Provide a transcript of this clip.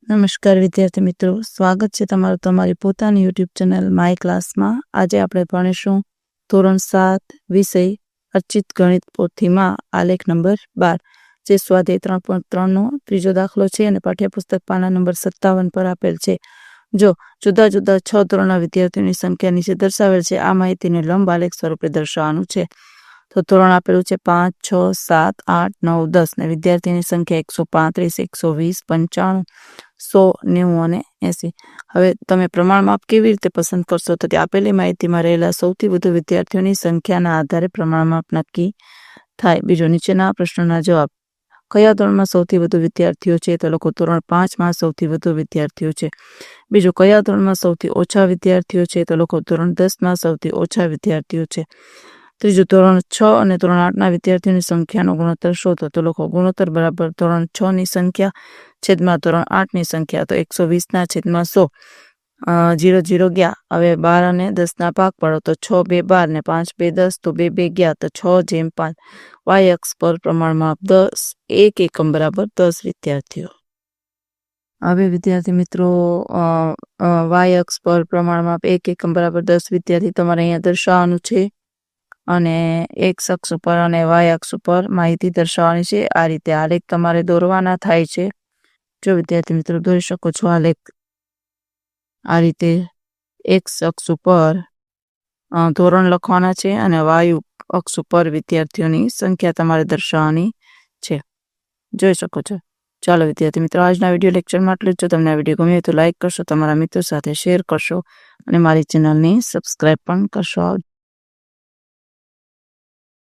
નમસ્કાર વિદ્યાર્થી મિત્રો, સ્વાગત છે તમારું તમારી પોતાની યુટ્યુબ ચેનલ માય ક્લાસમાં। આજે આપણે ભણીશું ધોરણ 7 વિષય અર્ચિત ગણિત પોથીમાં આલેખ નંબર 12, જે સ્વાધ્યાય 3.3નો ત્રીજો દાખલો છે અને પાઠ્યપુસ્તક પાના નંબર 57 પર આપેલ છે। જો જુદા જુદા 6 ધોરણના વિદ્યાર્થીઓની સંખ્યા નીચે દર્શાવેલ છે। આ માહિતીને લંબ આલેખ સ્વરૂપે દર્શાવવાનું છે। તો ધોરણ આપેલું છે 5, 6, 7, 8, 9, 10 ને વિદ્યાર્થીની સંખ્યા 135, 120, 55, 100, 90 અને 80। હવે તમે પ્રમાણ માપ કેવી રીતે પસંદ કરશો? તો તે આપેલી માહિતીમાં રહેલા સૌથી વધુ વિદ્યાર્થીઓની સંખ્યાના આધારે પ્રમાણ માપ નક્કી થાય। બીજો, નીચેના પ્રશ્નોના જવાબ। કયા ધોરણમાં સૌથી વધુ વિદ્યાર્થીઓ છે? તો લખો ધોરણ 5માં સૌથી વધુ વિદ્યાર્થીઓ છે। બીજું, કયા ધોરણમાં સૌથી ઓછા વિદ્યાર્થીઓ છે? તો લખો ધોરણ 10માં સૌથી ઓછા વિદ્યાર્થીઓ છે। ત્રીજું, ધોરણ 6 અને ધોરણ 8ના વિદ્યાર્થીઓની સંખ્યાનો ગુણોત્તર શોધો। તો લખો ગુણોત્તર બરાબર ધોરણ 6ની સંખ્યા છેદમાં ધોરણ 8ની સંખ્યા। તો 120ના છેદમાં 100, 0 0 ગયા। હવે 12 અને 10ના ભાગ પાડો તો 6 2 12 ને 5 2 10, તો 2 2 ગયા તો 6/5। વાય અક્ષ પર પ્રમાણમાં 10 1 એકમ બરાબર 10 વિદ્યાર્થીઓ। હવે વિદ્યાર્થી મિત્રો, વાય અક્ષ પર પ્રમાણમાં 1 એકમ બરાબર 10 વિદ્યાર્થી તમારે અહીંયા દર્શાવવાનું છે અને એક્સ અક્ષ ઉપર અને વાય અક્ષ ઉપર માહિતી દર્શાવવાની છે। આ રીતે આલેખ તમારે દોરવાના થાય છે। જો વિદ્યાર્થી મિત્રો દોરી શકો છો આલેખ આ રીતે। એક્સ અક્ષ ઉપર ધોરણ લખવાના છે અને વાય અક્ષ ઉપર વિદ્યાર્થીઓની સંખ્યા તમારે દર્શાવવાની છે। જોઈ શકો છો। ચાલો વિદ્યાર્થી મિત્રો, આજના વિડીયો લેક્ચરમાં આટલું જ। જો તમને આ વિડીયો ગમ્યો તો લાઇક કરશો, તમારા મિત્રો સાથે શેર કરશો અને મારી ચેનલને સબસ્ક્રાઈબ પણ કરશો।